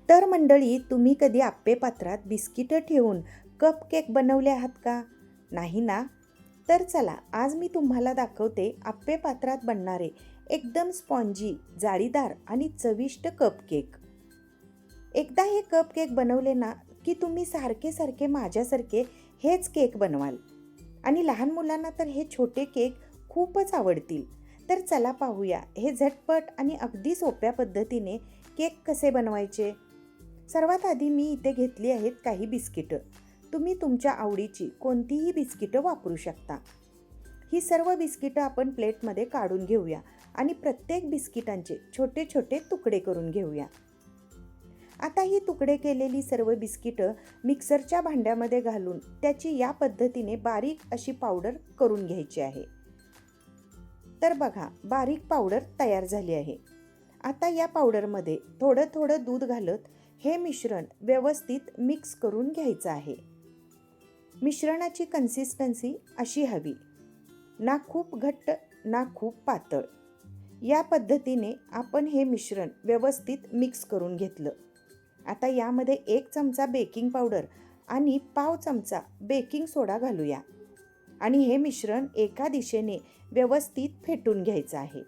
तर मंडळी, तुम्ही कधी आप्पे पात्रात बिस्किटं ठेवून कप केक बनवले आहात का? नाही ना? तर चला, आज मी तुम्हाला दाखवते आप्पे पात्रात बनणारे एकदम स्पॉन्जी, जाळीदार आणि चविष्ट कप केक. एकदा हे कप केक बनवले ना, की तुम्ही सारखे सारखे माझ्यासारखे हेच केक बनवाल. आणि लहान मुलांना तर हे छोटे केक खूपच आवडतील. तर चला पाहूया हे झटपट आणि अगदी सोप्या पद्धतीने केक कसे बनवायचे. सर्वात आधी मी इथे घेतली आहेत काही बिस्किटं. तुम्ही तुमच्या आवडीची कोणतीही बिस्किटं वापरू शकता. ही सर्व बिस्किटं आपण प्लेटमध्ये काढून घेऊया आणि प्रत्येक बिस्किटांचे छोटे छोटे तुकडे करून घेऊया. आता ही तुकडे केलेली सर्व बिस्किटं मिक्सरच्या भांड्यामध्ये घालून त्याची या पद्धतीने बारीक अशी पावडर करून घ्यायची आहे. तर बघा, बारीक पावडर तयार झाली आहे. आता या पावडरमध्ये थोडं थोडं दूध घालत हे मिश्रण व्यवस्थित मिक्स करून घ्यायचं आहे. मिश्रणाची कन्सिस्टन्सी अशी हवी, ना खूप घट्ट ना खूप पातळ. या पद्धतीने आपण हे मिश्रण व्यवस्थित मिक्स करून घेतलं. आता यामध्ये 1 चमचा बेकिंग पावडर आणि पाव चमचा बेकिंग सोडा घालूया आणि हे मिश्रण एका दिशेने व्यवस्थित फेटून घ्यायचं आहे,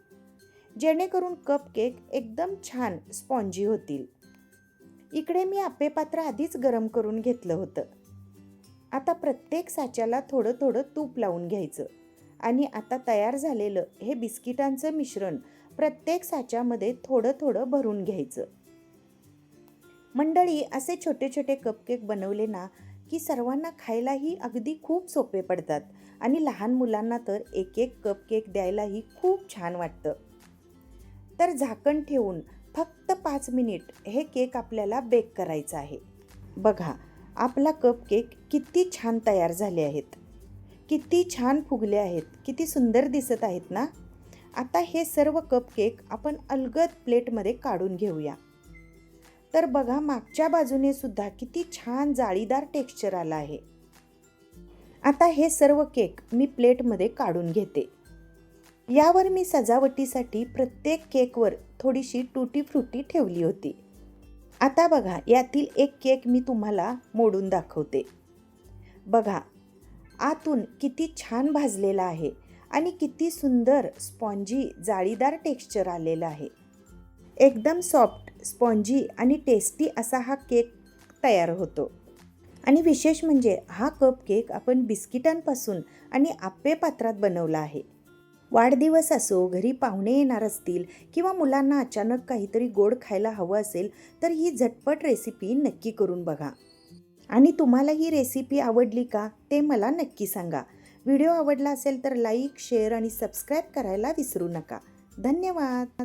जेणेकरून कप केक एकदम छान स्पॉन्जी होतील. इकडे मी आप्पे पात्र आधीच गरम करून घेतलं होतं. आता प्रत्येक साच्याला थोडं थोडं तूप लावून घ्यायचं आणि आता तयार झालेलं हे बिस्किटांचं मिश्रण प्रत्येक साच्यामध्ये थोडं थोडं भरून घ्यायचं. मंडळी, असे छोटे छोटे कपकेक बनवले ना की सर्वांना खायलाही अगदी खूप सोपे पडतात आणि लहान मुलांना तर एक एक कपकेक द्यायलाही खूप छान वाटतं. तर झाकण ठेवून फक्त 5 मिनिट हे केक आपल्याला बेक करायचं आहे. बघा, आपला कपकेक किती छान तयार झाले आहेत, किती छान फुगले आहेत, किती सुंदर दिसत आहेत ना. आता हे सर्व कपकेक आपण अलगद प्लेटमध्ये काढून घेऊया. तर बघा, मागच्या बाजूने सुद्धा किती छान जाळीदार टेक्स्चर आलं आहे. आता हे सर्व केक मी प्लेटमध्ये काढून घेते. यावर मी सजावटीसाठी प्रत्येक केकवर थोडीशी टूटी फ्रुटी ठेवली होती. आता बघा, यातील एक केक मी तुम्हाला मोडून दाखवते. बघा, आतून किती छान भाजलेला आहे आणि किती सुंदर स्पॉन्जी जाळीदार टेक्स्चर आलेलं आहे. एकदम सॉफ्ट, स्पॉन्जी आणि टेस्टी असा हा केक तयार होतो. आणि विशेष म्हणजे हा कप केक आपण बिस्किटांपासून आणि आप्पे पात्रात बनवला आहे. वाढदिवस असो, घरी पाहुणे येणार असतील किंवा मुलांना अचानक काहीतरी गोड खायला हवं असेल तर ही झटपट रेसिपी नक्की करून बघा. आणि तुम्हाला ही रेसिपी आवडली का ते मला नक्की सांगा. व्हिडिओ आवडला असेल तर लाईक, शेअर आणि सबस्क्राईब करायला विसरू नका. धन्यवाद.